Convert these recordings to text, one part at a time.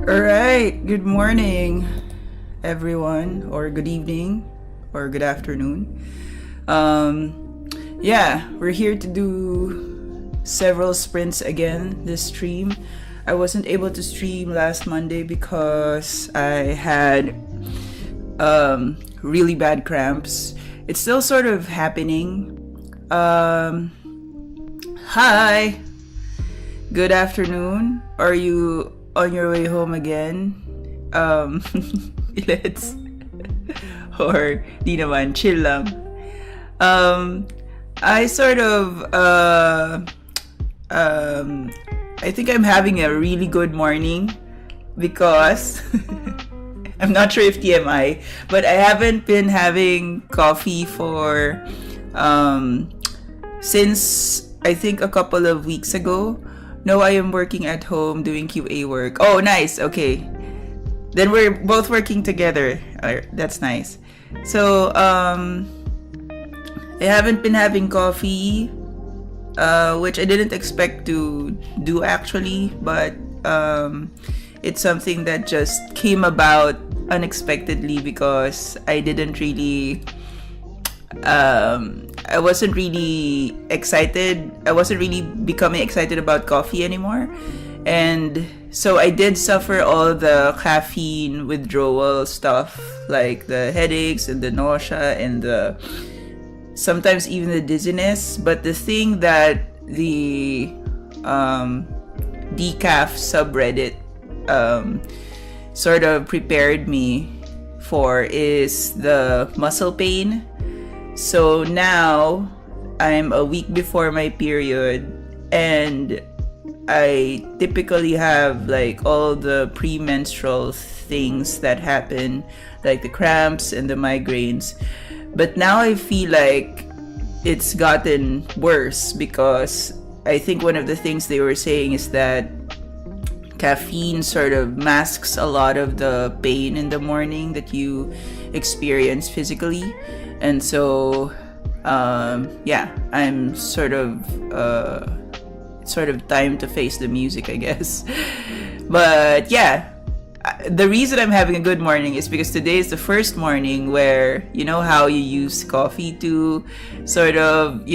All right, good morning, everyone, or good evening, or good afternoon. We're here to do several sprints again this stream. I wasn't able to stream last Monday because I had really bad cramps. It's still sort of happening. Hi, good afternoon. Are you on your way home again? Let's or di naman, chill lang. I sort of I think I'm having a really good morning because I'm not sure if TMI, but I haven't been having coffee for since I think a couple of weeks ago. No, I am working at home doing QA work. Oh, nice. Okay. Then we're both working together. That's nice. So, I haven't been having coffee, which I didn't expect to do actually, but it's something that just came about unexpectedly because I didn't really I wasn't really excited. I wasn't really becoming excited about coffee anymore. And so I did suffer all the caffeine withdrawal stuff, like the headaches and the nausea and the sometimes even the dizziness. But the thing that the decaf subreddit sort of prepared me for is the muscle pain. So now I'm a week before my period and I typically have like all the premenstrual things that happen, like the cramps and the migraines. But now I feel like it's gotten worse because I think one of the things they were saying is that caffeine sort of masks a lot of the pain in the morning that you experience physically. And so, I'm sort of time to face the music, I guess. But yeah, the reason I'm having a good morning is because today is the first morning where, you know how you use coffee to sort of,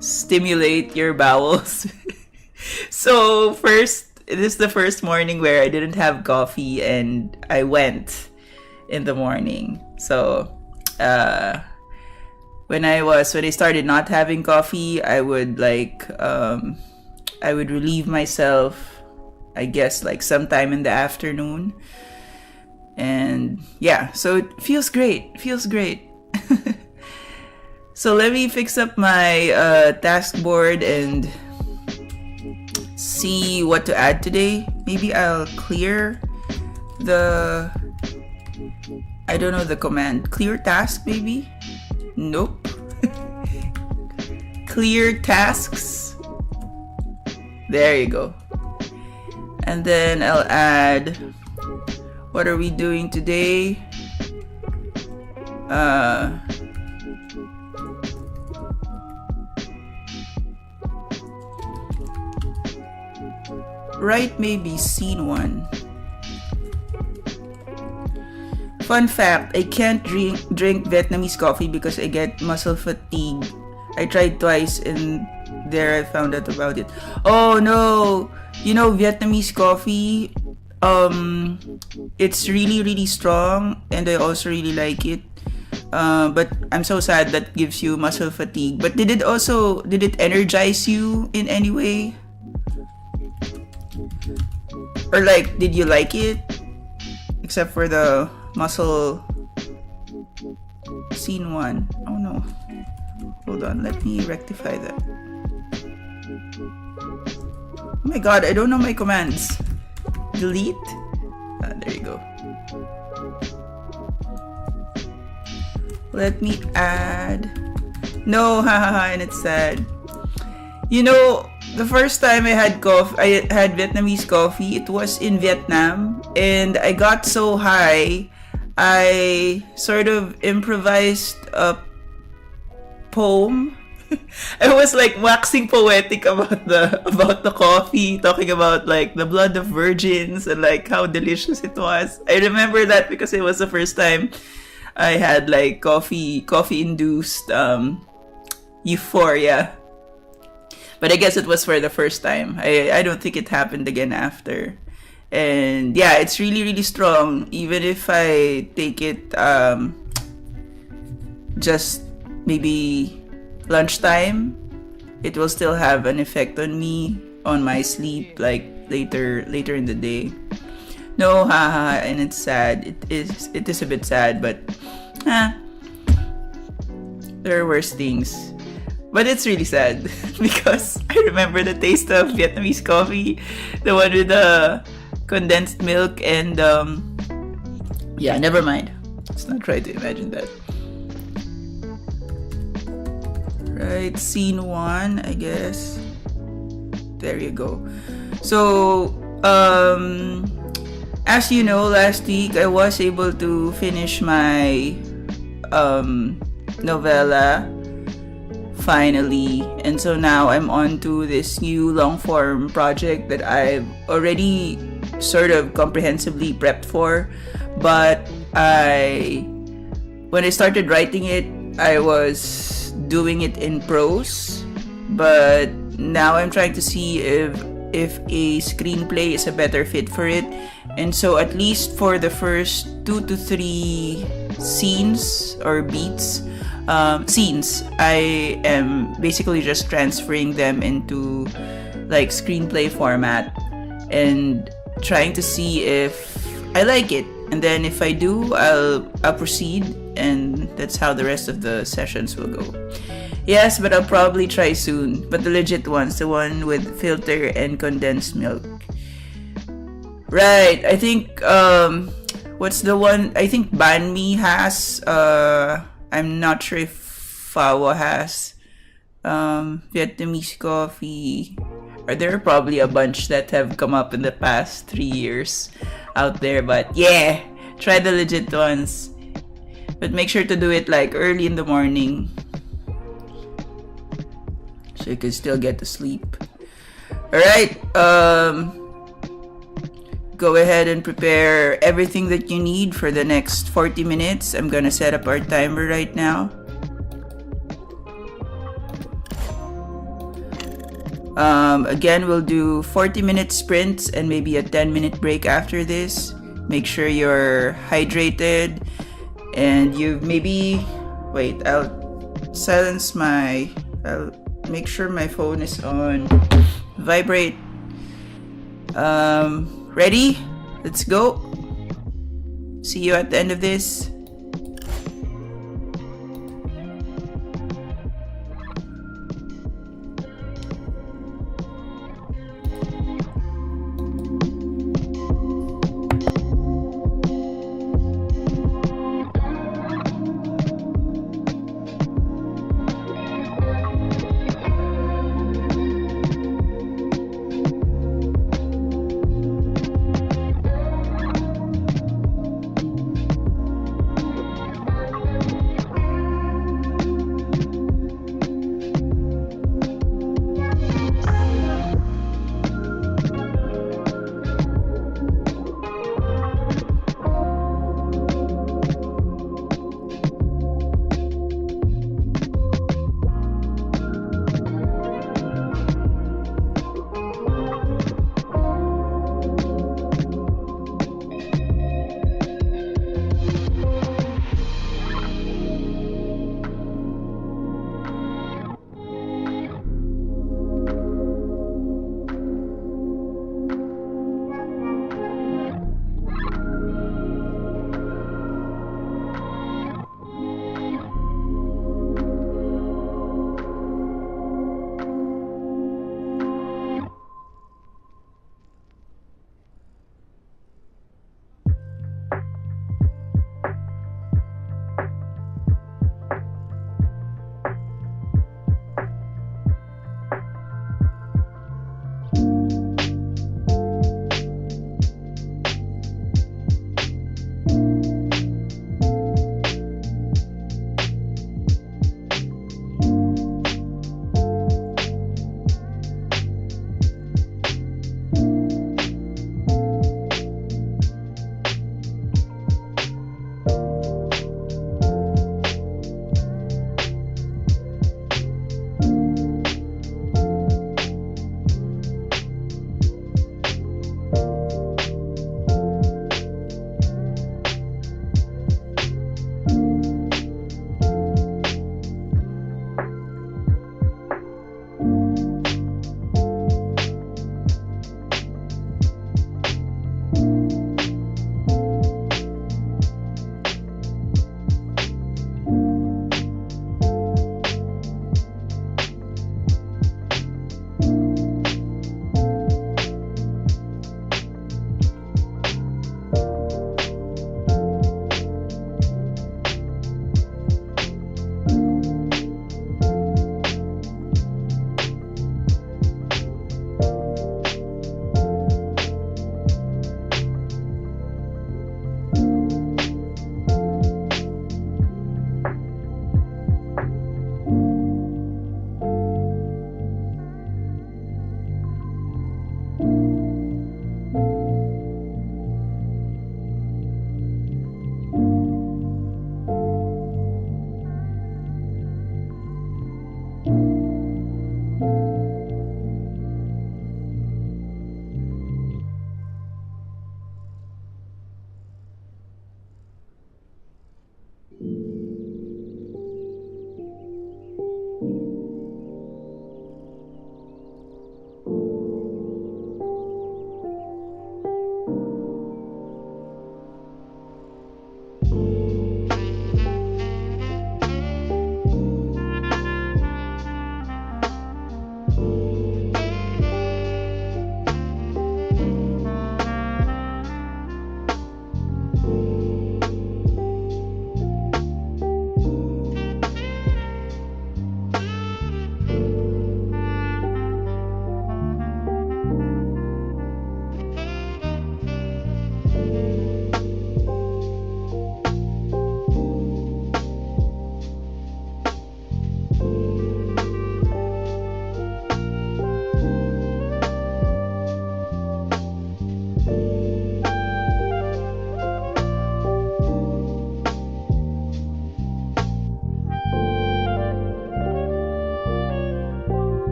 stimulate your bowels. So this is the first morning where I didn't have coffee and I went in the morning. So when I started not having coffee, I would relieve myself, I guess, like sometime in the afternoon. And yeah, so it feels great. So let me fix up my taskboard and see what to add today. Maybe I'll clear the command. Clear task, maybe? Nope. Clear tasks. There you go. And then I'll add, what are we doing today? Write maybe scene 1. Fun fact, I can't drink Vietnamese coffee because I get muscle fatigue. I tried twice and there I found out about it. Oh no! Vietnamese coffee, it's really, really strong and I also really like it. But I'm so sad that gives you muscle fatigue. But did it energize you in any way? Or like, did you like it? Except for the muscle scene 1. Oh no. Hold on, let me rectify that. Oh my god, I don't know my commands. Delete? There you go. Let me add. No, hahaha, and it's sad. The first time I had Vietnamese coffee, it was in Vietnam, and I got so high, I sort of improvised a poem I was like waxing poetic about the coffee, talking about like the blood of virgins and like how delicious it was. I remember that because it was the first time I had like coffee induced euphoria. But I guess it was for the first time. I don't think it happened again after. And yeah, it's really, really strong. Even if I take it just maybe lunchtime, it will still have an effect on me, on my sleep, like later in the day. No, haha, and it's sad. It is a bit sad, but there are worse things. But it's really sad because I remember the taste of Vietnamese coffee, the one with the condensed milk and yeah, never mind. Let's not try to imagine that. Right, scene 1, I guess. There you go. So, as you know, last week I was able to finish my novella finally, and so now I'm on to this new long form project that I've already sort of comprehensively prepped for, but when I started writing it, I was doing it in prose, but now I'm trying to see if a screenplay is a better fit for it. And so at least for the first 2 to 3 scenes or beats, scenes, I am basically just transferring them into like screenplay format and trying to see if I like it. And then if I do, I'll proceed, and that's how the rest of the sessions will go. Yes, but I'll probably try soon. But the legit ones, the one with filter and condensed milk. Right, I think what's the one? I think Banh Mi has. I'm not sure if Fawa has. Vietnamese coffee. Or there are probably a bunch that have come up in the past 3 years out there. But yeah, try the legit ones. But make sure to do it like early in the morning, so you can still get to sleep. Alright, go ahead and prepare everything that you need for the next 40 minutes. I'm gonna set up our timer right now. Again, we'll do 40-minute sprints and maybe a 10-minute break after this. Make sure you're hydrated and you maybe... Wait, I'll make sure my phone is on vibrate. Ready? Let's go. See you at the end of this.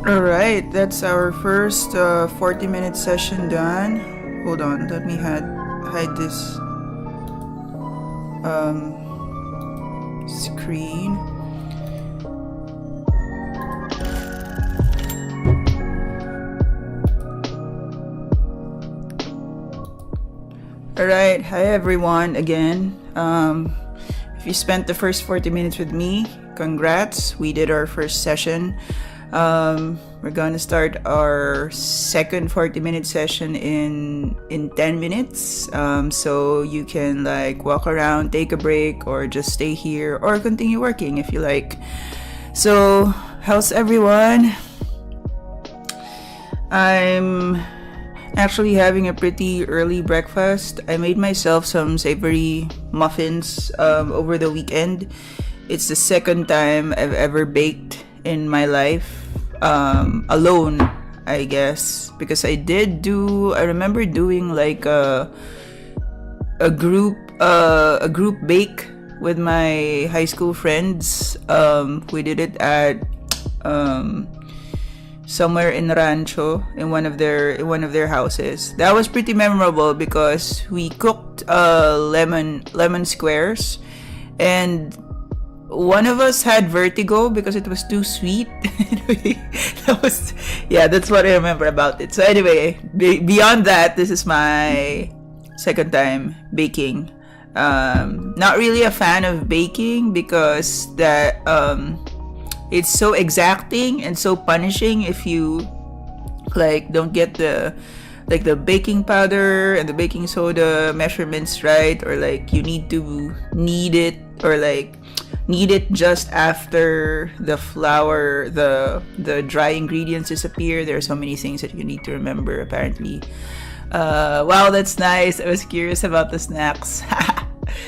Alright, that's our first 40-minute session done. Hold on, let me hide this screen. Alright, hi everyone again. If you spent the first 40 minutes with me, congrats, we did our first session. We're gonna start our second 40-minute session in 10 minutes. So you can like walk around, take a break, or just stay here or continue working if you like. So how's everyone? I'm actually having a pretty early breakfast. I made myself some savory muffins over the weekend. It's the second time I've ever baked in my life, alone, I guess, because I remember doing like a group bake with my high school friends. We did it at somewhere in Rancho, in one of their houses. That was pretty memorable because we cooked lemon squares, and one of us had vertigo because it was too sweet. That's what I remember about it. So anyway, beyond that, this is my second time baking. Not really a fan of baking because that it's so exacting and so punishing if you like don't get the baking powder and the baking soda measurements right, or like you need it just after the flour, the dry ingredients disappear. There are so many things that you need to remember apparently. Wow, that's nice. I was curious about the snacks.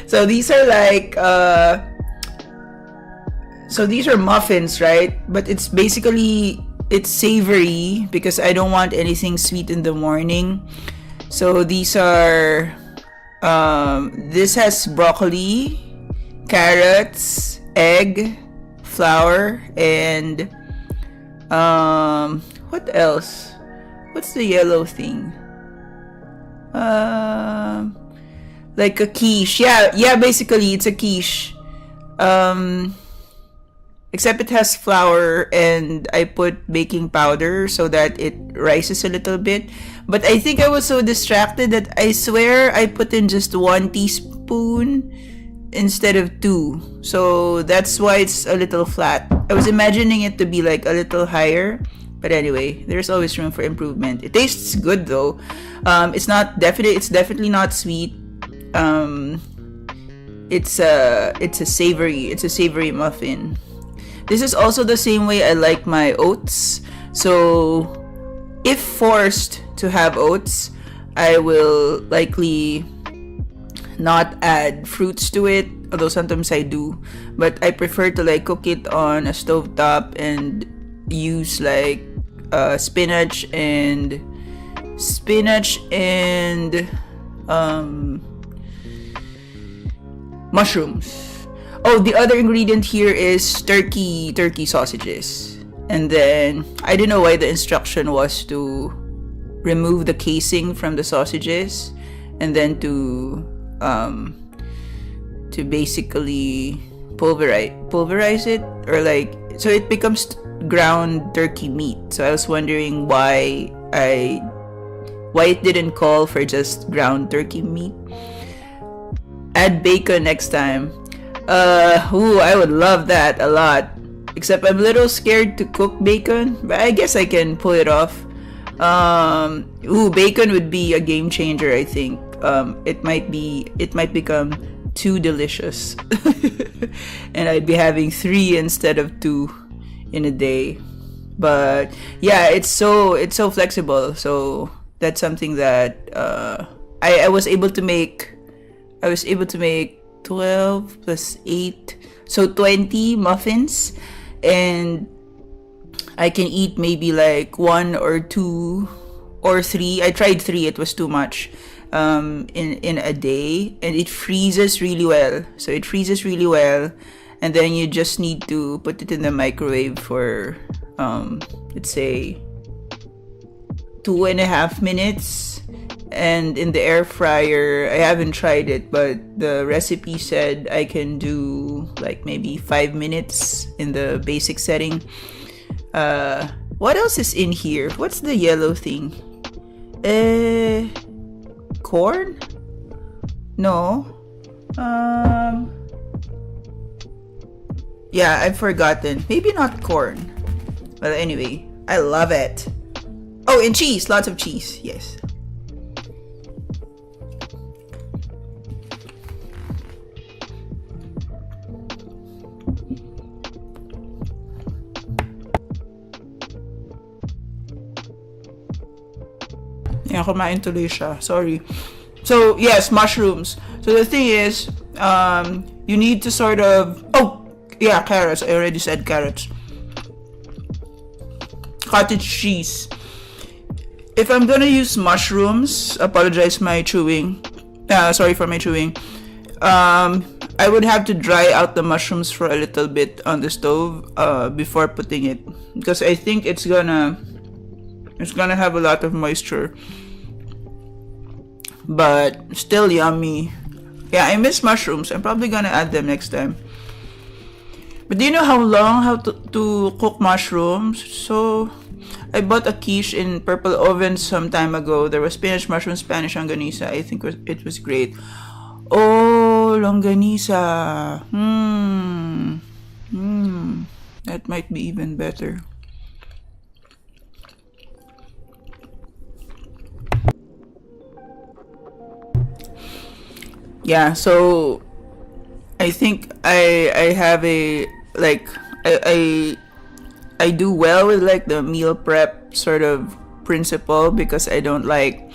So these are like so these are muffins, right? But it's savory because I don't want anything sweet in the morning. So these are this has broccoli, carrots, egg, flour, and what else? What's the yellow thing? Like a quiche. Yeah, basically it's a quiche. Except it has flour and I put baking powder so that it rises a little bit. But I think I was so distracted that I swear I put in just 1 teaspoon instead of 2. So that's why it's a little flat. I was imagining it to be like a little higher. But anyway, there's always room for improvement. It tastes good though. It's definitely not sweet. It's a savory muffin. This is also the same way I like my oats. So if forced to have oats, I will likely not add fruits to it, although sometimes I do. But I prefer to like cook it on a stovetop and use like spinach and mushrooms. Oh, the other ingredient here is turkey sausages. And then I don't know why the instruction was to remove the casing from the sausages and then to basically pulverize it, or like so it becomes ground turkey meat. So I was wondering why it didn't call for just ground turkey meat. Add bacon next time. I would love that a lot. Except I'm a little scared to cook bacon, but I guess I can pull it off. Bacon would be a game changer, I think. It might become too delicious. And I'd be having 3 instead of 2 in a day. But yeah, it's so flexible. So that's something that I was able to make 12 plus 8, so 20 muffins, and I can eat maybe like 1 or 2 or 3. I tried 3, it was too much in a day, and it freezes really well. So it freezes really well, and then you just need to put it in the microwave for let's say 2.5 minutes. And in the air fryer, I haven't tried it, but the recipe said I can do like maybe 5 minutes in the basic setting. What else is in here? What's the yellow thing? Corn? No. Yeah, I've forgotten. Maybe not corn. But anyway, I love it. Oh, and cheese. Lots of cheese. Yes. Yeah, kumain tuloy siya. Sorry. So, yes, mushrooms. So, the thing is, you need to sort of... Oh, yeah, carrots. I already said carrots. Cottage cheese. If I'm gonna use mushrooms, apologize my chewing. Sorry for my chewing. I would have to dry out the mushrooms for a little bit on the stove before putting it. Because I think it's gonna have a lot of moisture. But still yummy. Yeah, I miss mushrooms. I'm probably gonna add them next time. But do you know how to cook mushrooms? So I bought a quiche in Purple Oven some time ago. There was spinach, mushroom, Spanish longanisa. I think it was great. Oh, longanisa. That might be even better. Yeah, so I think I have a like I do well with like the meal prep sort of principle because I don't like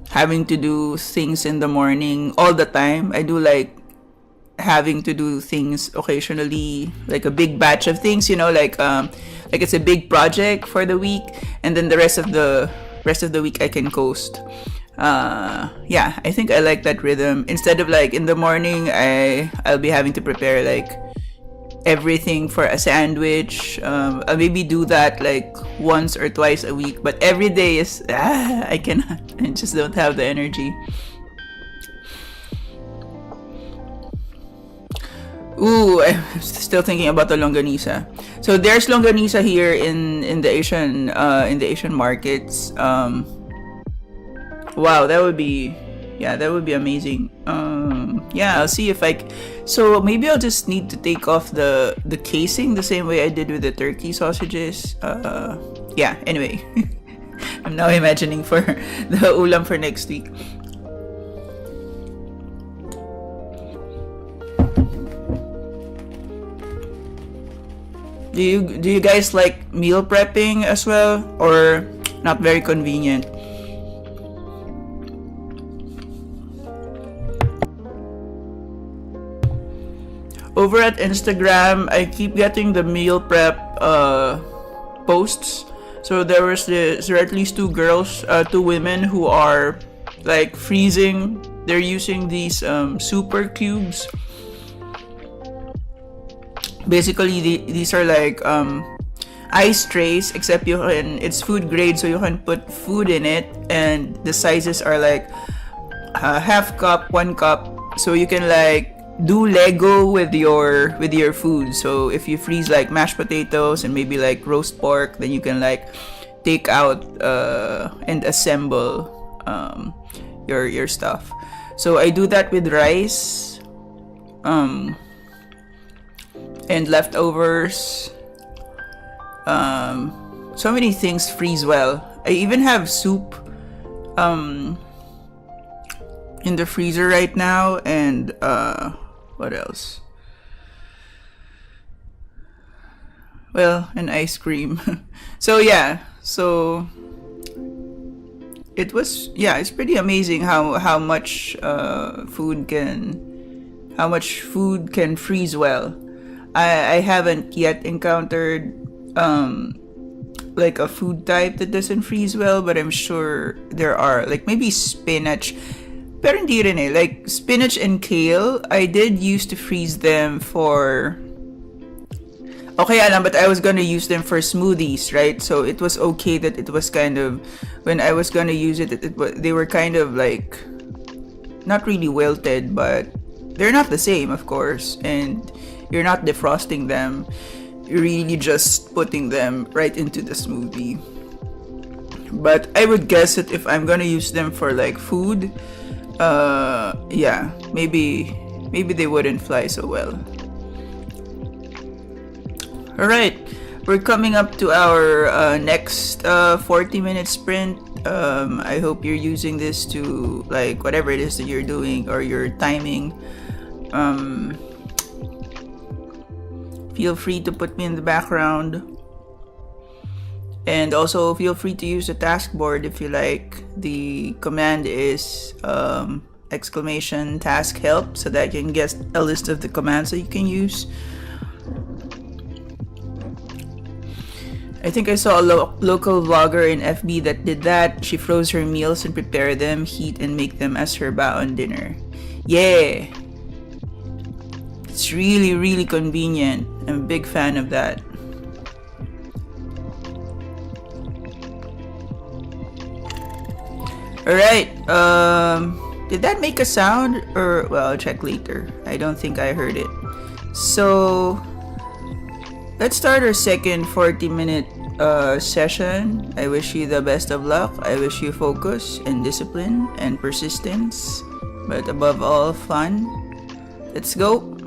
having to do things in the morning all the time. I do like having to do things occasionally, like a big batch of things, like it's a big project for the week, and then the rest of the week I can coast. Yeah, I think I like that rhythm. Instead of like in the morning, I'll be having to prepare like everything for a sandwich. I'll maybe do that like once or twice a week, but every day is I cannot. I just don't have the energy. Ooh, I'm still thinking about the longanisa. So there's longanisa here in the Asian markets. Wow, that would be amazing. Yeah, I'll see if so maybe I'll just need to take off the casing the same way I did with the turkey sausages. Yeah, anyway. I'm now imagining for the ulam for next week. Do you guys like meal prepping as well, or not very convenient? Over at Instagram, I keep getting the meal prep posts. So there are at least two women who are like freezing. They're using these super cubes. Basically, these are like ice trays, except it's food grade, so you can put food in it, and the sizes are like half cup, 1 cup, so you can like do Lego with your food. So if you freeze like mashed potatoes and maybe like roast pork, then you can like take out and assemble your stuff. So I do that with rice and leftovers. So many things freeze well. I even have soup in the freezer right now, and what else? Well, an ice cream. So yeah, it's pretty amazing how much food can freeze well. I haven't yet encountered like a food type that doesn't freeze well, but I'm sure there are, like maybe spinach. Pero hindi rin eh. Like spinach and kale, I did used to freeze them for... Okay, alam, but I was gonna use them for smoothies, right? So it was okay that it was kind of, when I was gonna use they were kind of like, not really wilted, but they're not the same, of course. And you're not defrosting them. You're really just putting them right into the smoothie. But I would guess that if I'm gonna use them for like food, yeah, maybe they wouldn't fly so well. Alright, we're coming up to our next 40-minute sprint. I hope you're using this to, like, whatever it is that you're doing or you're timing. Feel free to put me in the background. And also feel free to use the taskboard if you like. The command is exclamation taskhelp, so that you can get a list of the commands that you can use. I think I saw a local vlogger in FB that did that. She froze her meals and prepared them, heat, and make them as her baon dinner. Yeah! It's really, really convenient. I'm a big fan of that. Alright, did that make a sound? Or, well, I'll check later. I don't think I heard it. So, let's start our second 40-minute session. I wish you the best of luck. I wish you focus and discipline and persistence. But above all, fun. Let's go.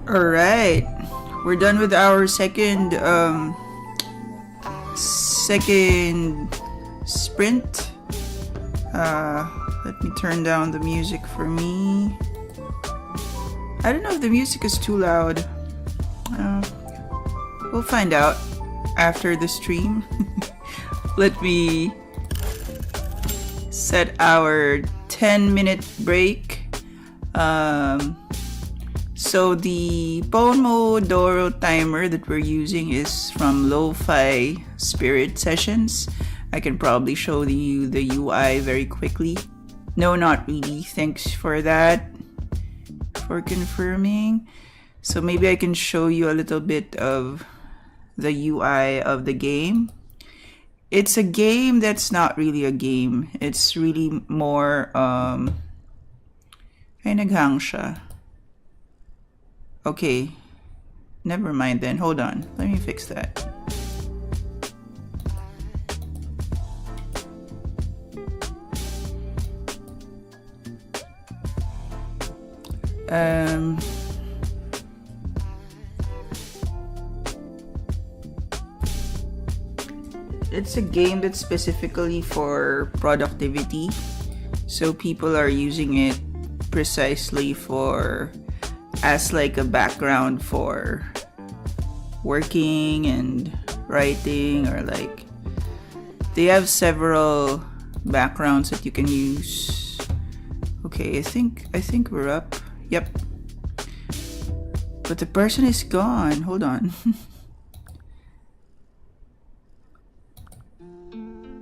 All right, we're done with our second sprint. Let me turn down the music for me. I don't know if the music is too loud. We'll find out after the stream. Let me set our 10-minute break. So the Pomodoro timer that we're using is from Lo-Fi Spirit Sessions. I can probably show you the UI very quickly. No, not really. Thanks for that, for confirming. So maybe I can show you a little bit of the UI of the game. It's a game that's not really a game. It's really more ay naghang siya. Okay, never mind then. Hold on, let me fix that. It's a game that's specifically for productivity, so people are using it precisely for as like a background for working and writing, or like they have several backgrounds that you can use. Okay, I think we're up. Yep. But the person is gone. Hold on.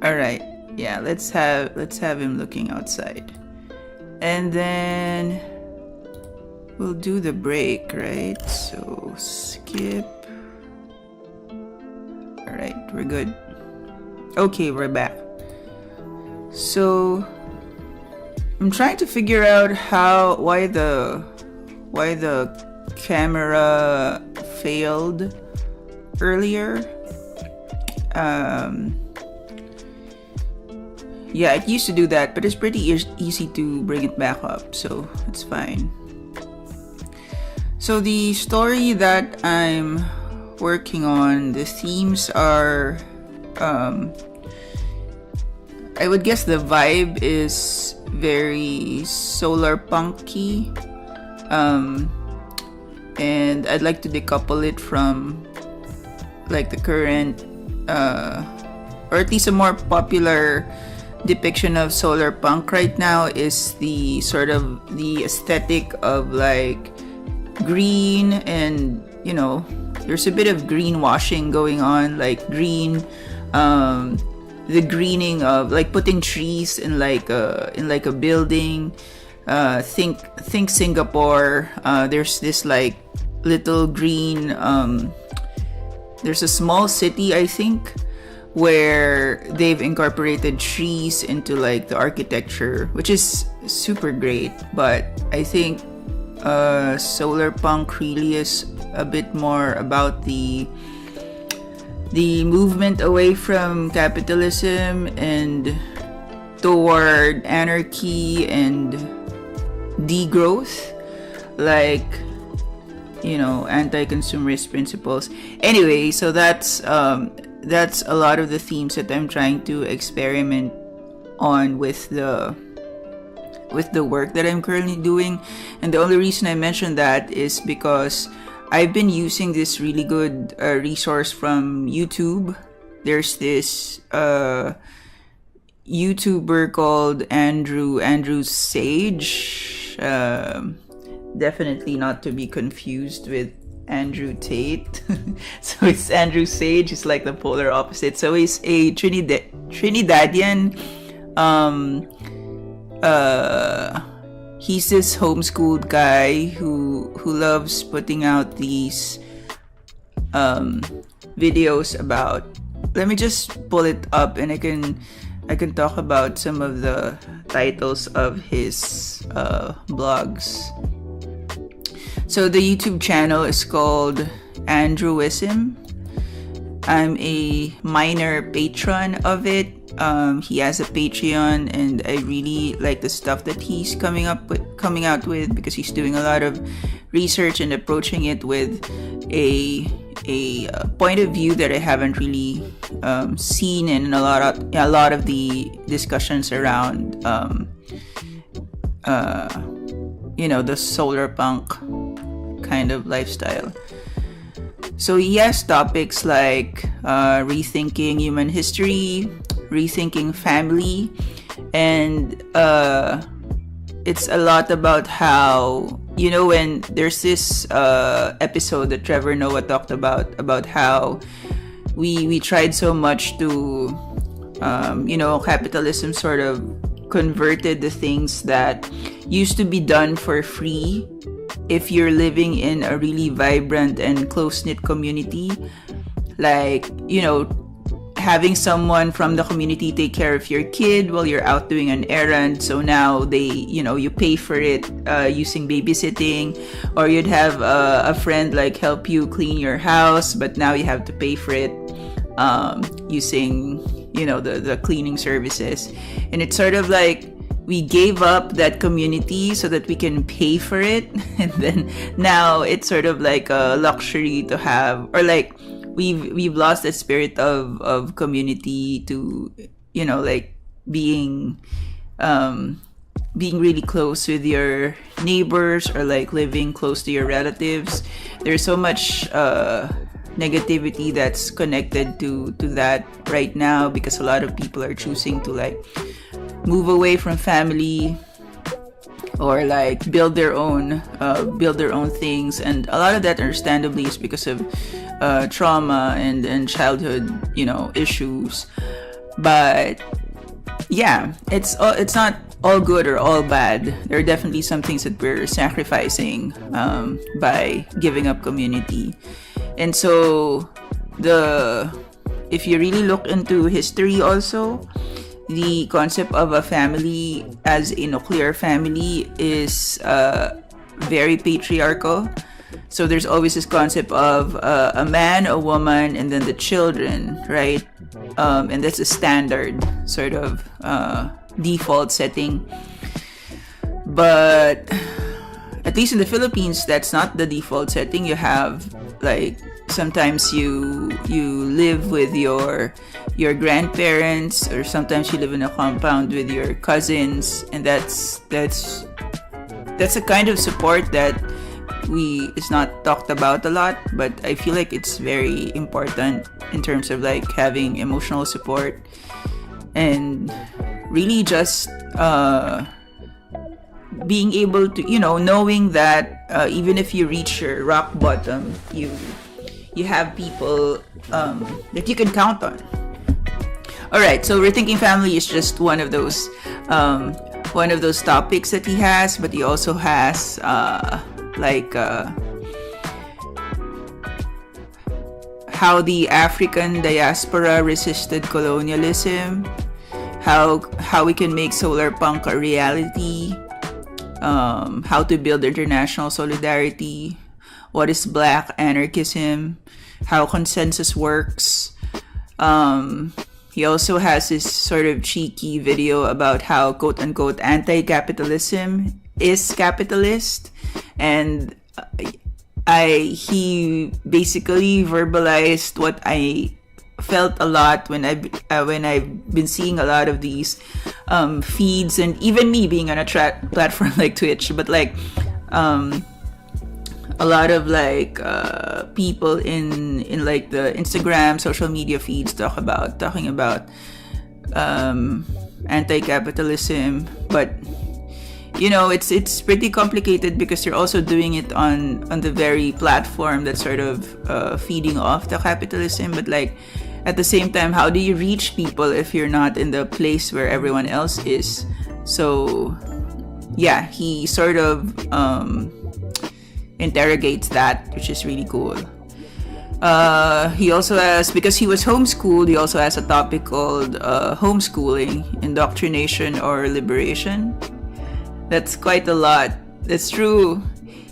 All right. Yeah, let's have him looking outside. And then we'll do the break, right? So skip. All right, we're good. Okay, we're back. So I'm trying to figure out why the camera failed earlier. Yeah, it used to do that, but it's pretty easy to bring it back up, so it's fine. So the story that I'm working on, the themes are, I would guess the vibe is very solar punky, and I'd like to decouple it from like the current, or at least a more popular depiction of solar punk right now is the sort of the aesthetic of like green, and you know, there's a bit of greenwashing going on, like green, the greening of like putting trees in like a building. Think Singapore. There's this like little green, there's a small city, I think, where they've incorporated trees into like the architecture, which is super great. But I think solar punk really is a bit more about the movement away from capitalism and toward anarchy and degrowth, like, you know, anti-consumerist principles. Anyway, so that's a lot of the themes that I'm trying to experiment on with the work that I'm currently doing. And the only reason I mentioned that is because I've been using this really good resource from YouTube. There's this YouTuber called Andrew Sage. Definitely not to be confused with Andrew Tate. So it's Andrew Sage. He's like the polar opposite. So he's a Trinidadian. He's this homeschooled guy who loves putting out these videos about. Let me just pull it up, and I can talk about some of the titles of his blogs. So the YouTube channel is called Andrewism. I'm a minor patron of it. He has a Patreon, and I really like the stuff that he's coming out with, because he's doing a lot of research and approaching it with a point of view that I haven't really seen in a lot of the discussions around the solar punk kind of lifestyle. So he has topics like rethinking human history, rethinking family, and it's a lot about how, when there's this episode that Trevor Noah talked about how we tried so much to capitalism sort of converted the things that used to be done for free if you're living in a really vibrant and close-knit community, like, having someone from the community take care of your kid while you're out doing an errand. So now you pay for it using babysitting, or you'd have a friend like help you clean your house, but now you have to pay for it using the cleaning services. And it's sort of like we gave up that community so that we can pay for it, and then now it's sort of like a luxury to have, or like we've lost the spirit of community to like being really close with your neighbors, or like living close to your relatives. There's so much negativity that's connected to that right now, because a lot of people are choosing to like move away from family, or like build their own things, and a lot of that understandably is because of trauma and childhood issues. But yeah, it's not all good or all bad. There are definitely some things that we're sacrificing by giving up community. And so if you really look into history also, the concept of a family as a nuclear family is very patriarchal. So there's always this concept of a man, a woman, and then the children, right? And that's a standard sort of default setting. But at least in the Philippines, that's not the default setting. You have like sometimes you live with your grandparents, or sometimes you live in a compound with your cousins, and that's a kind of support that is not talked about a lot, but I feel like it's very important in terms of like having emotional support, and really just being able to knowing that even if you reach your rock bottom, you have people that you can count on. All right, so rethinking family is just one of those topics that he has, but he also has how the African diaspora resisted colonialism, how we can make solar punk a reality, how to build international solidarity, what is black anarchism, how consensus works. He also has this sort of cheeky video about how quote-unquote anti-capitalism is capitalist, and he basically verbalized what I felt a lot when I've been seeing a lot of these feeds, and even me being on a platform like Twitch, but like a lot of like people in like the Instagram social media feeds talking about anti-capitalism, but it's pretty complicated because you're also doing it on the very platform that's sort of feeding off the capitalism. But like at the same time, how do you reach people if you're not in the place where everyone else is? So yeah, he sort of interrogates that, which is really cool. He also has, because he was homeschooled, he also has a topic called homeschooling, indoctrination or liberation. That's quite a lot. That's true.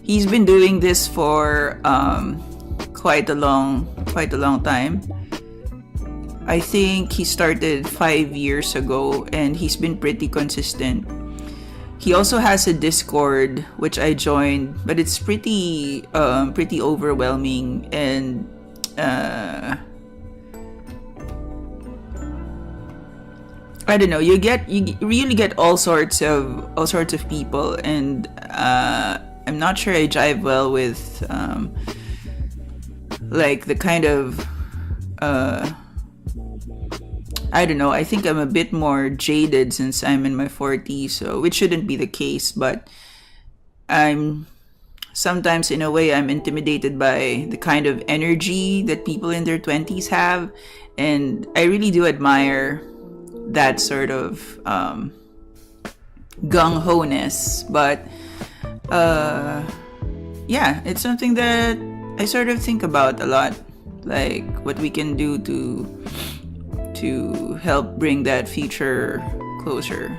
He's been doing this for quite a long time. I think he started 5 years ago, and he's been pretty consistent. He also has a Discord which I joined, but it's pretty overwhelming, and I don't know. You really get all sorts of people, and I'm not sure I jive well with like the kind of I don't know. I think I'm a bit more jaded since I'm in my 40s, so which shouldn't be the case, but I'm sometimes, in a way, I'm intimidated by the kind of energy that people in their 20s have, and I really do admire that sort of gung-ho-ness. But yeah, it's something that I sort of think about a lot, like what we can do to help bring that future closer.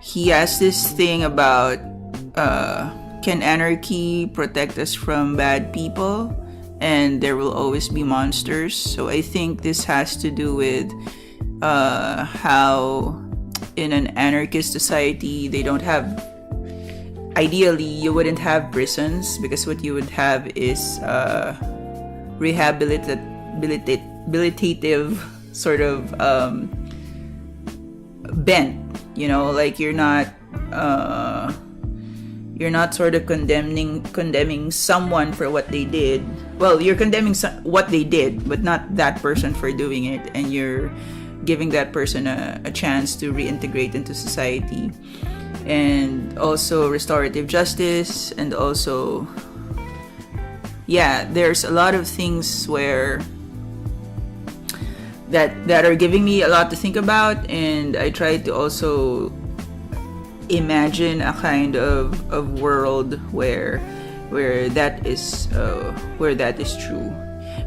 He has this thing about can anarchy protect us from bad people, and there will always be monsters. So I think this has to do with how in an anarchist society they don't have, ideally you wouldn't have prisons, because what you would have is rehabilitative sort of bent, like you're not sort of condemning someone for what they did. Well, you're condemning what they did, but not that person for doing it, and you're giving that person a chance to reintegrate into society. And also restorative justice, and also there's a lot of things where that are giving me a lot to think about, and I try to also imagine a kind of world where that is true.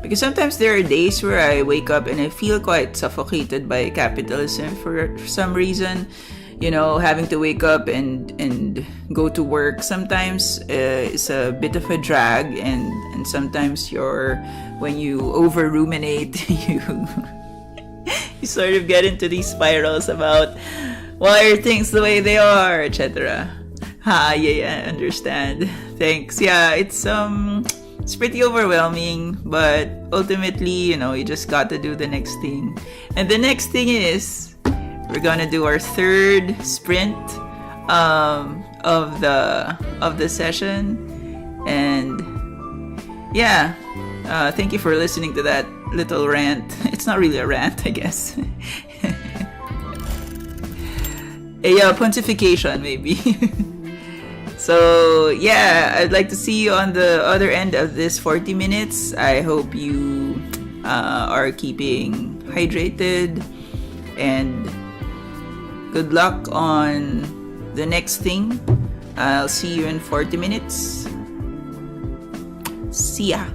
Because sometimes there are days where I wake up and I feel quite suffocated by capitalism for some reason. Having to wake up and go to work sometimes is a bit of a drag, and sometimes when you over ruminate, you sort of get into these spirals about why are things the way they are, etc. Yeah, I understand. Thanks. Yeah, it's pretty overwhelming, but ultimately, you just got to do the next thing. And the next thing is we're gonna do our third sprint of the session, and thank you for listening to that little rant. It's not really a rant, I guess. A pontification, maybe. So I'd like to see you on the other end of this 40 minutes. I hope you are keeping hydrated, and good luck on the next thing. I'll see you in 40 minutes. See ya.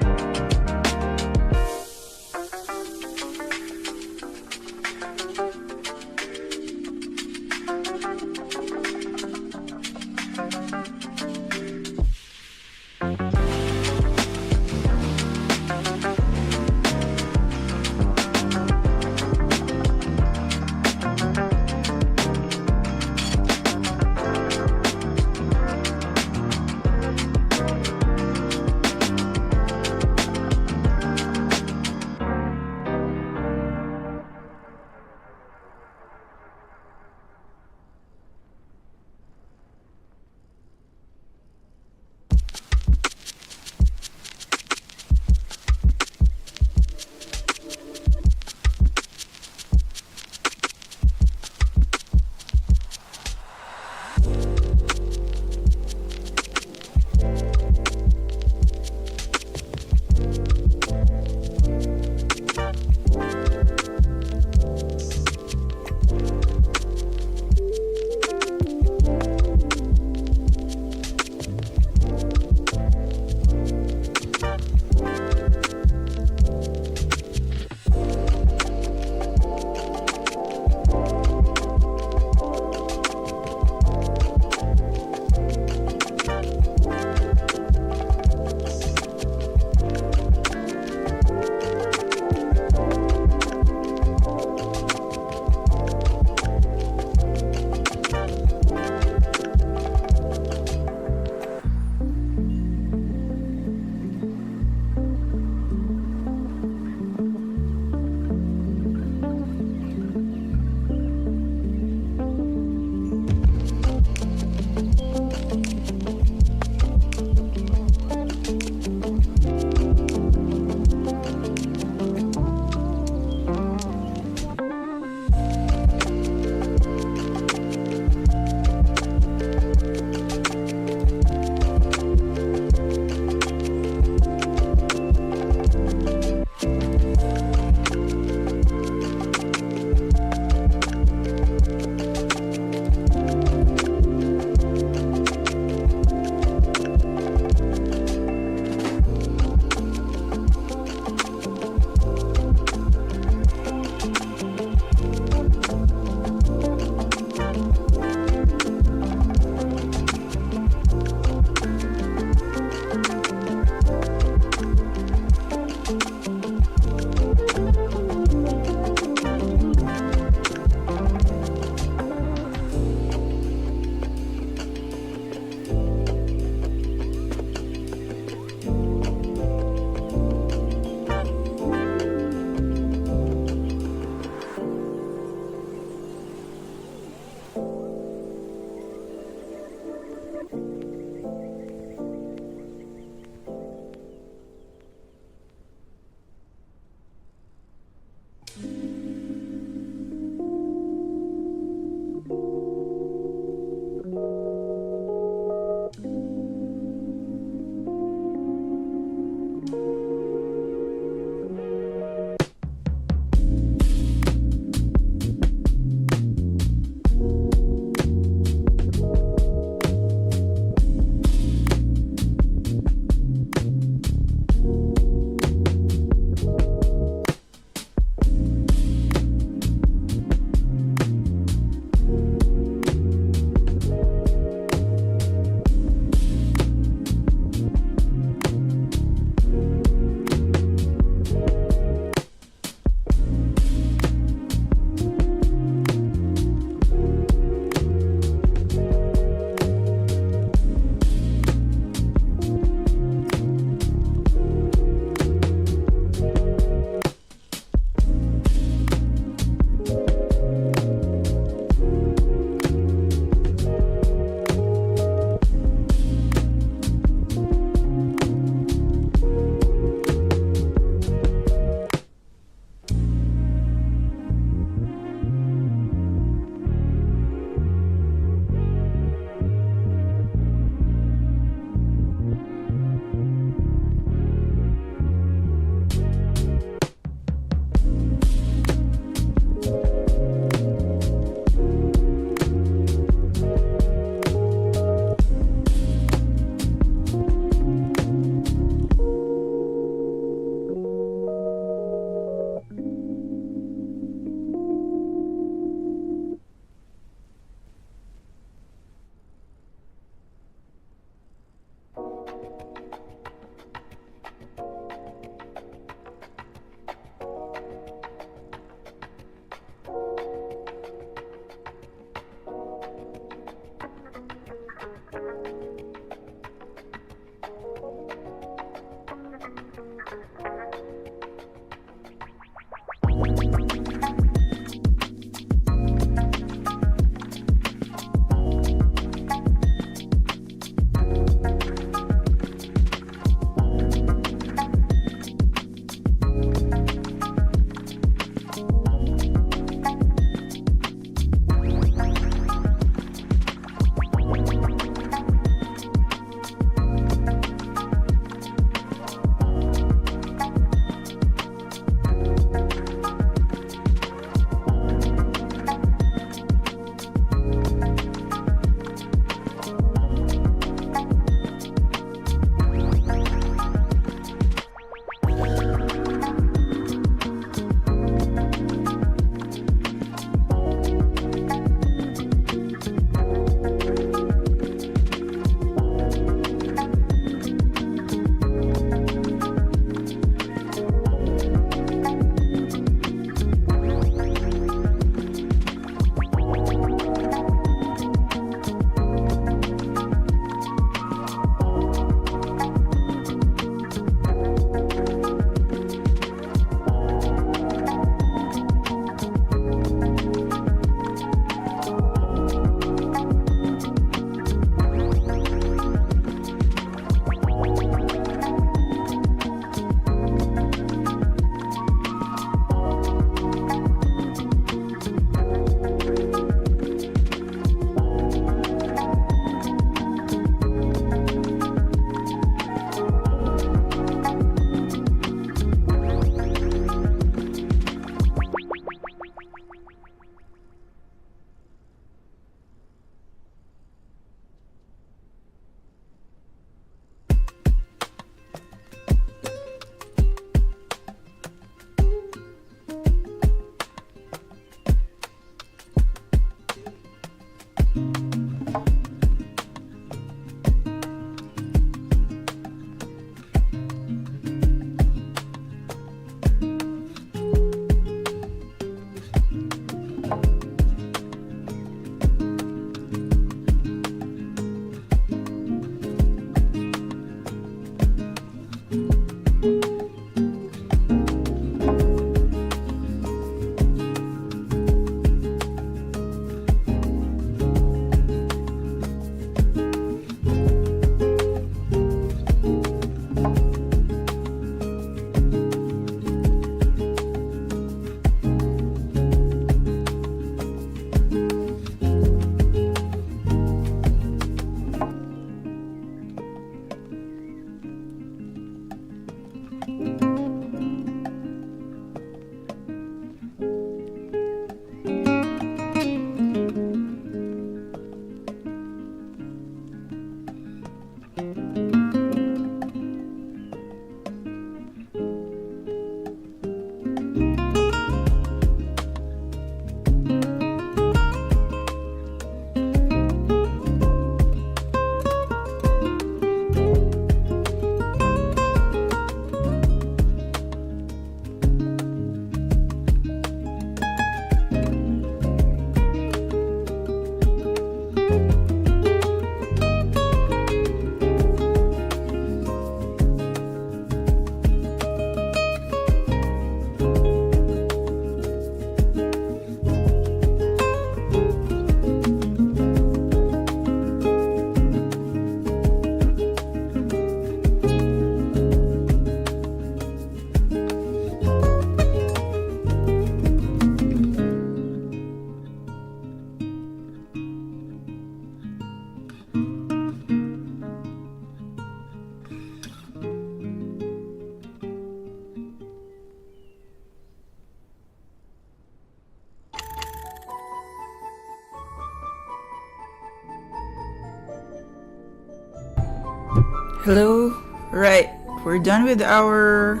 Hello? Right, we're done with our,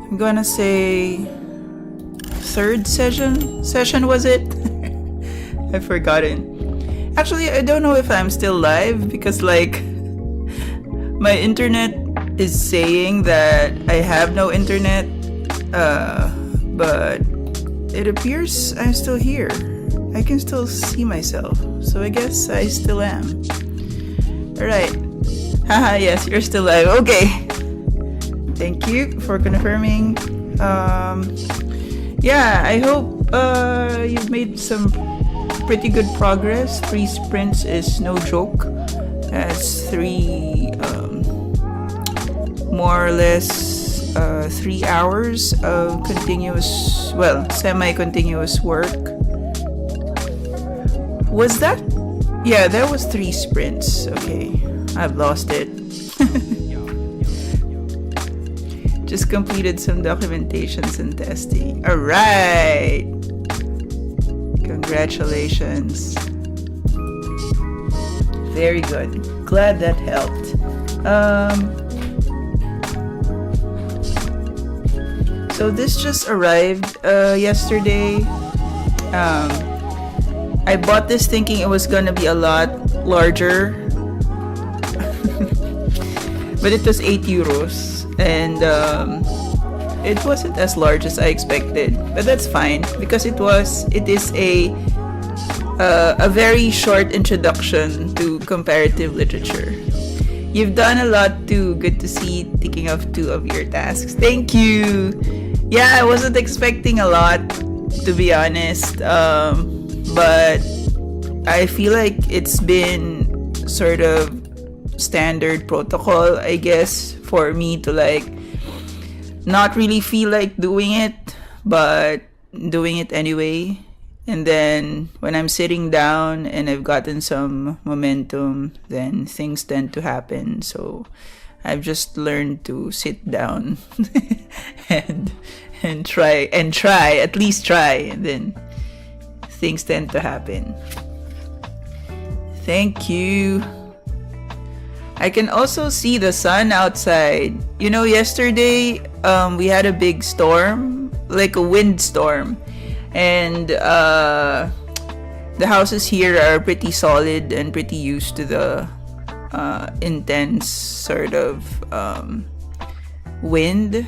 I'm gonna say, third session was it? I've forgotten. Actually, I don't know if I'm still live because like my internet is saying that I have no internet, but it appears I'm still here. I can still see myself, so I guess I still am. Alright. Haha, yes, you're still live. Okay. Thank you for confirming. Yeah, I hope you've made some pretty good progress. 3 sprints is no joke. That's 3 more or less 3 hours of continuous, well, semi-continuous work. Was that? Yeah, that was 3 sprints. Okay, I've lost it. Just completed some documentations and testing. All right. Congratulations. Very good. Glad that helped. So this just arrived yesterday. I bought this thinking it was gonna be a lot larger. But it was 8 euros and it wasn't as large as I expected, but that's fine because it is a very short introduction to comparative literature. You've done a lot too. Good to see. Ticking off 2 of your tasks. Thank you. Yeah, I wasn't expecting a lot, to be honest, but I feel like it's been sort of standard protocol, I guess, for me to like not really feel like doing it, but doing it anyway. And then when I'm sitting down and I've gotten some momentum, then things tend to happen. So I've just learned to sit down and try, at least try, and then things tend to happen. Thank you. I can also see the sun outside. You know, yesterday we had a big storm, like a windstorm, and the houses here are pretty solid and pretty used to the intense sort of wind.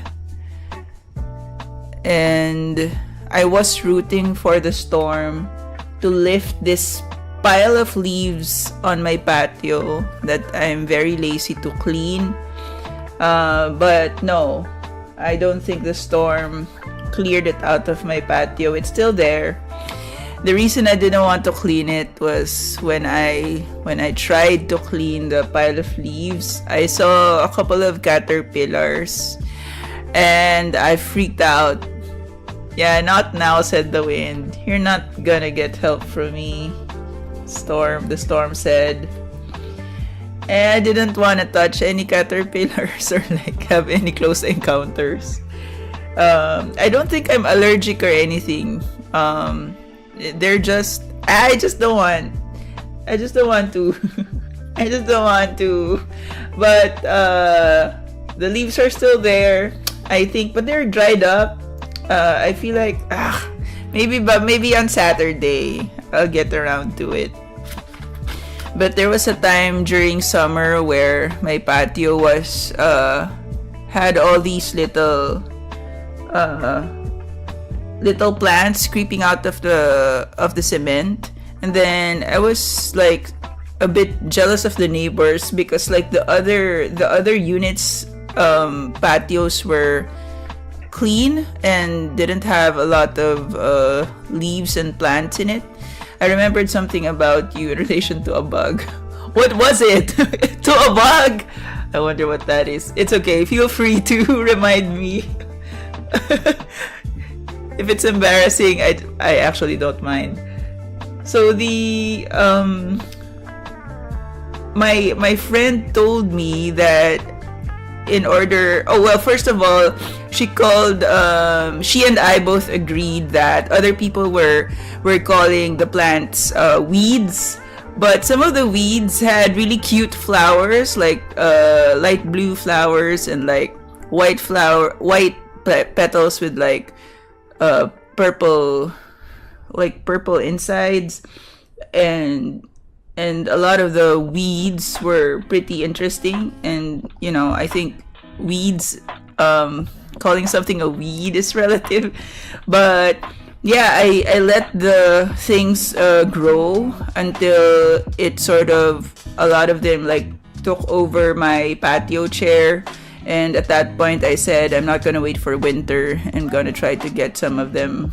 And I was rooting for the storm to lift this pile of leaves on my patio that I'm very lazy to clean. But no, I don't think the storm cleared it out of my patio. It's still there. The reason I didn't want to clean it was when I tried to clean the pile of leaves, I saw a couple of caterpillars and I freaked out. Yeah, not now, said the wind. You're not gonna get help from me. The storm said. And I didn't want to touch any caterpillars or like have any close encounters. I don't think I'm allergic or anything. I just don't want to I just don't want to. But the leaves are still there, I think, but they're dried up. I feel like maybe on Saturday I'll get around to it. But there was a time during summer where my patio was had all these little plants creeping out of the cement, and then I was like a bit jealous of the neighbors because like the other units patios were clean and didn't have a lot of leaves and plants in it. I remembered something about you in relation to a bug. What was it? To a bug? I wonder what that is. It's okay. Feel free to remind me. If it's embarrassing, I actually don't mind. So the my friend told me that first of all, she called she and I both agreed that other people were calling the plants weeds, but some of the weeds had really cute flowers, like light blue flowers and like white petals with like purple insides, and a lot of the weeds were pretty interesting. And I think weeds, calling something a weed is relative, but yeah, I let the things grow until it sort of, a lot of them like took over my patio chair. And at that point I said, I'm not gonna wait for winter. I'm gonna try to get some of them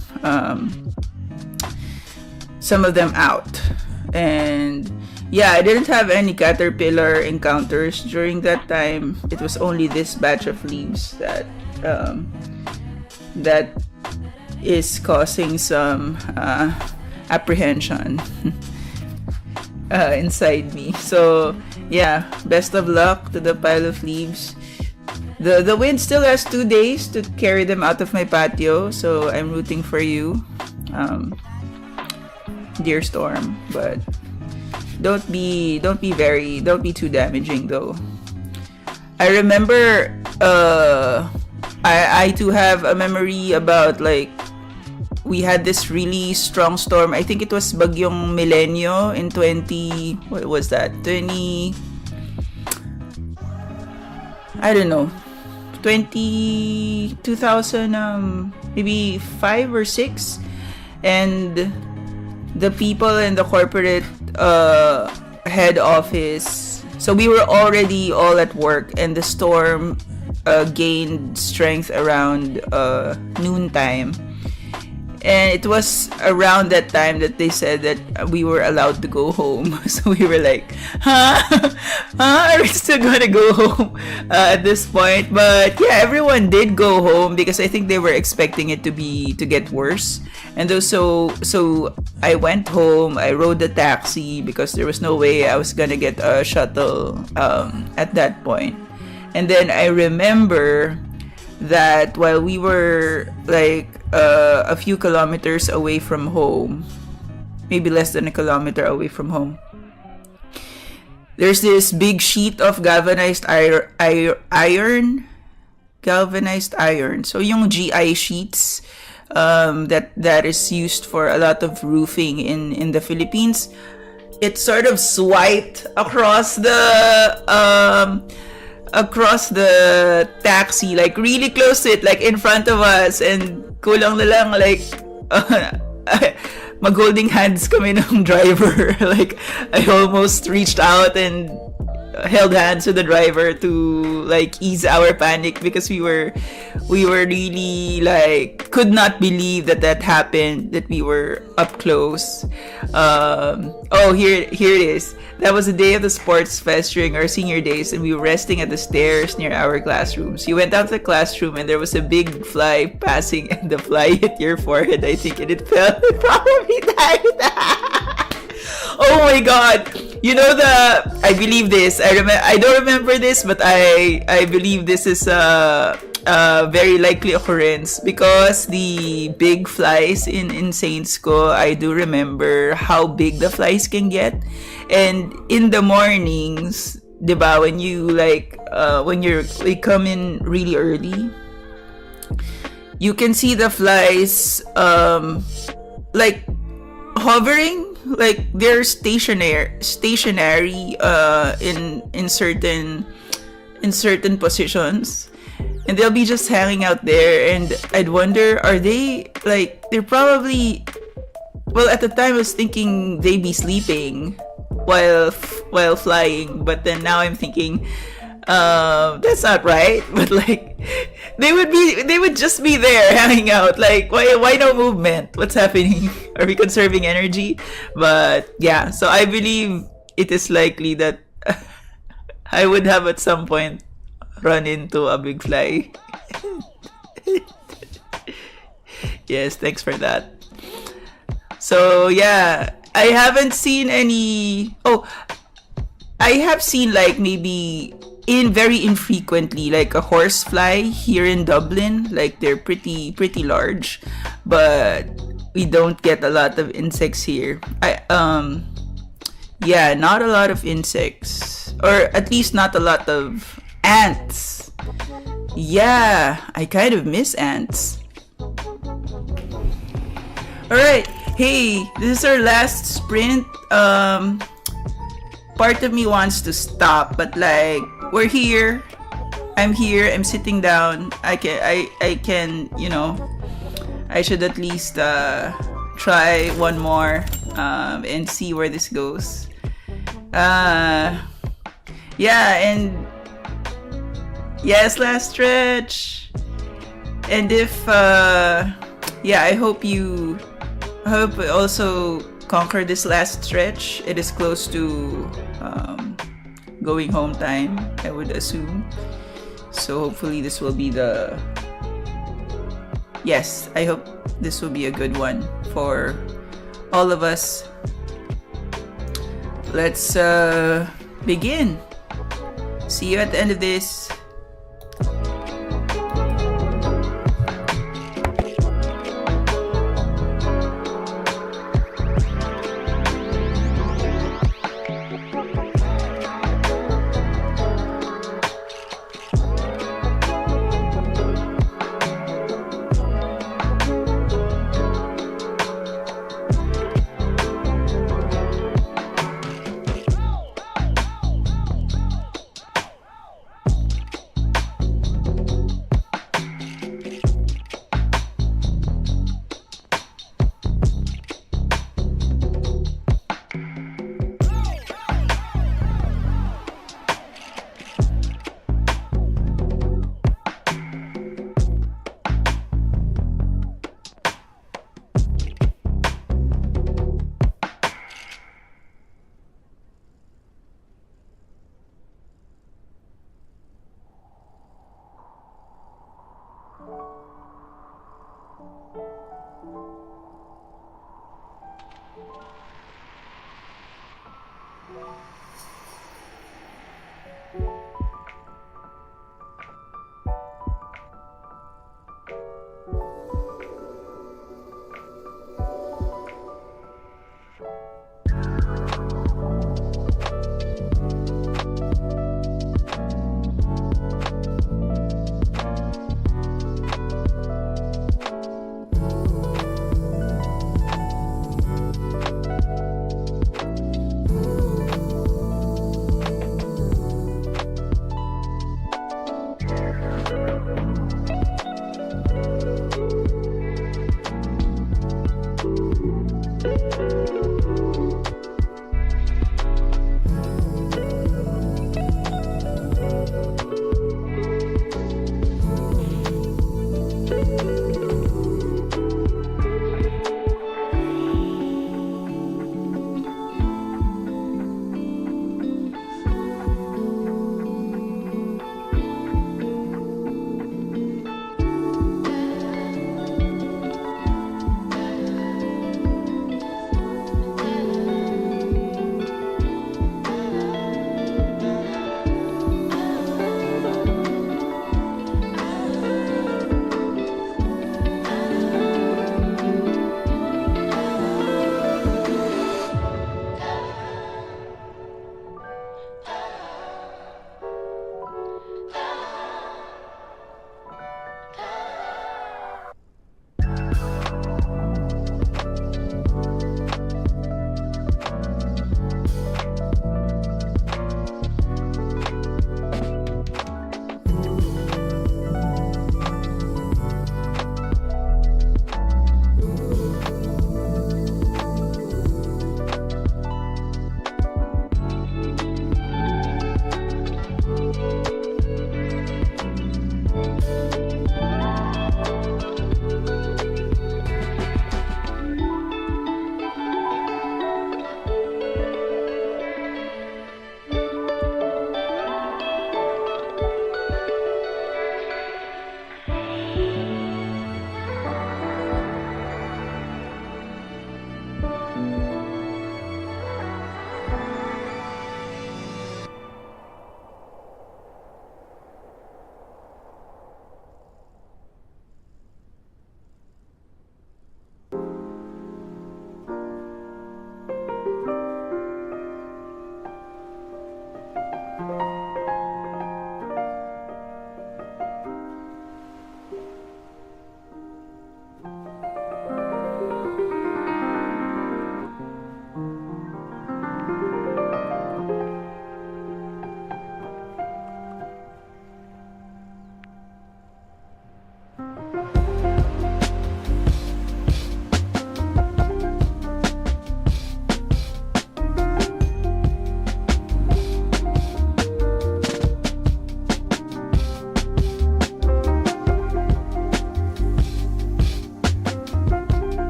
out. And yeah, I didn't have any caterpillar encounters during that time. It was only this batch of leaves that is causing some apprehension inside me. So yeah, best of luck to the pile of leaves. The wind still has 2 days to carry them out of my patio, so I'm rooting for you, dear storm. But don't be too damaging though. I remember I too have a memory about like we had this really strong storm. I think it was Bagyong Milenio in 2000 maybe 5 or 6, and the people in the corporate head office, so we were already all at work, and the storm gained strength around noontime. And it was around that time that they said that we were allowed to go home. So we were like, are we still gonna go home at this point? But yeah, everyone did go home because I think they were expecting it to get worse. And so I went home. I rode the taxi because there was no way I was gonna get a shuttle at that point. And then I remember that while we were like a few kilometers away from home, maybe less than a kilometer away from home, there's this big sheet of galvanized iron. So yung GI sheets that is used for a lot of roofing in the Philippines. It sort of swiped across the taxi, like really close to it, like in front of us, and kulang na lang like mag-holding hands kami ng driver. Like I almost reached out and held hands with the driver to like ease our panic because we were really like could not believe that happened, that we were up close. Here it is. That was the day of the sports fest during our senior days, and we were resting at the stairs near our classrooms. You went out to the classroom and there was a big fly passing, and the fly hit your forehead, I think, and it fell. It probably died. Oh my god. You know I believe this. I don't remember this, but I believe this is a very likely occurrence because the big flies in Saints ko, I do remember how big the flies can get. And in the mornings, diba, when you like when we come in really early, you can see the flies like hovering, like they're stationary in certain positions, and they'll be just hanging out there. And I'd wonder, are they like, they're probably, well, at the time I was thinking they'd be sleeping while flying, but then now I'm thinking that's not right. But like, they would just be there hanging out. Like, why no movement? What's happening? Are we conserving energy? But yeah, so I believe it is likely that I would have at some point run into a big fly. Yes, thanks for that. So yeah, I haven't seen any. Oh, I have seen like maybe very infrequently, like a horsefly here in Dublin. Like they're pretty large, but we don't get a lot of insects here. Yeah, not a lot of insects, or at least not a lot of ants. Yeah, I kind of miss ants. All right. Hey, this is our last sprint. Part of me wants to stop, but like, we're here. I'm here. I'm sitting down. I can, you know, I should at least try one more and see where this goes. Yeah, and yes, last stretch. And if yeah, I hope we also conquer this last stretch. It is close to going home time, I would assume. So hopefully this will be yes, I hope this will be a good one for all of us. Let's begin. See you at the end of this.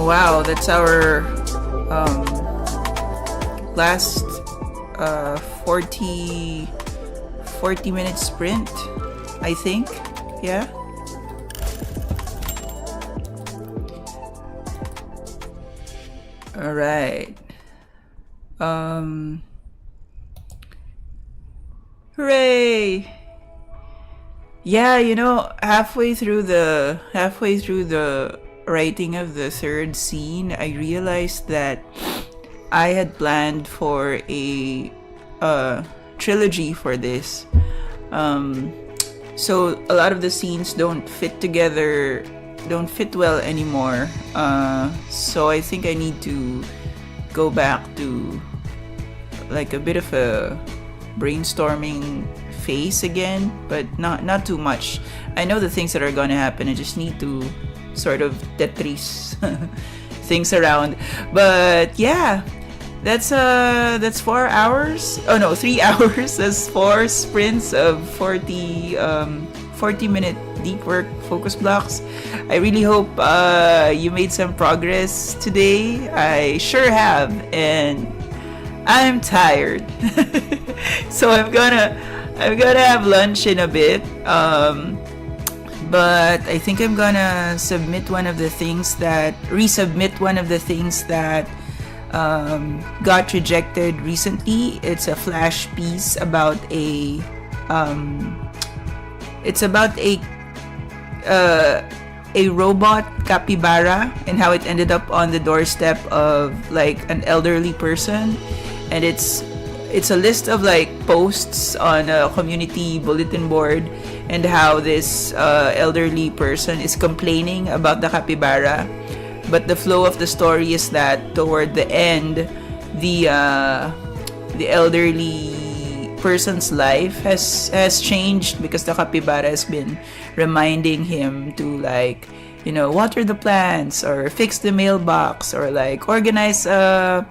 wow, that's our last 40 minute sprint, I think. Yeah. All right. Hooray! Yeah, halfway through the writing of the third scene, I realized that I had planned for a trilogy for this. So a lot of the scenes don't fit well anymore. So I think I need to go back to like a bit of a brainstorming phase again, but not too much. I know the things that are gonna happen. I just need to sort of Tetris things around. But yeah, that's 4 hours. Oh no, 3 hours. That's 4 sprints of 40-minute deep work focus blocks. I really hope you made some progress today. I sure have, and I'm tired. So I'm gonna have lunch in a bit. But I think I'm gonna resubmit one of the things that got rejected recently. It's a flash piece about a robot capybara and how it ended up on the doorstep of like an elderly person, and it's a list of like posts on a community bulletin board, and how this elderly person is complaining about the capybara. But the flow of the story is that toward the end, the elderly person's life has changed because the capybara has been reminding him to like, water the plants or fix the mailbox or like organize a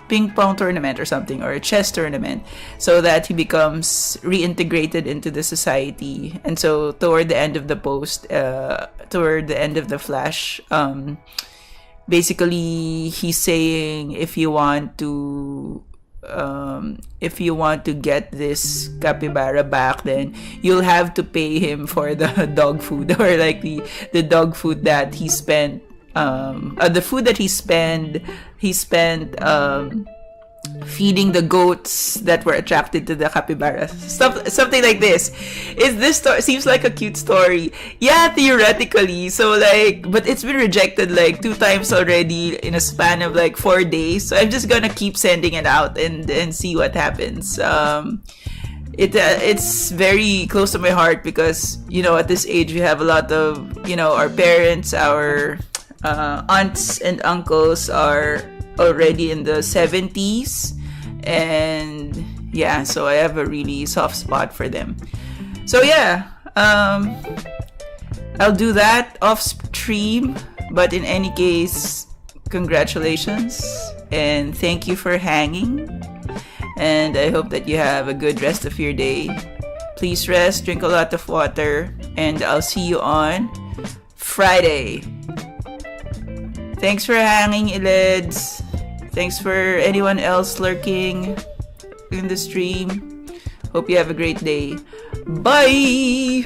ping pong tournament or something, or a chess tournament, so that he becomes reintegrated into the society. And so toward the end of the post, toward the end of the flash, basically he's saying if you want to get this capybara back, then you'll have to pay him for the dog food, or like the dog food that he spent, the food that he spent feeding the goats that were attracted to the capybara. Something like this. Seems like a cute story. Yeah, theoretically. So like, but it's been rejected like 2 times already in a span of like 4 days. So I'm just gonna keep sending it out and see what happens. It's very close to my heart because, at this age we have a lot of, our parents, our aunts and uncles are already in the 70s, and yeah, so I have a really soft spot for them. So yeah, I'll do that off stream, but in any case, congratulations and thank you for hanging, and I hope that you have a good rest of your day. Please rest, drink a lot of water, and I'll see you on Friday. Thanks for hanging, Ileds. Thanks for anyone else lurking in the stream. Hope you have a great day. Bye!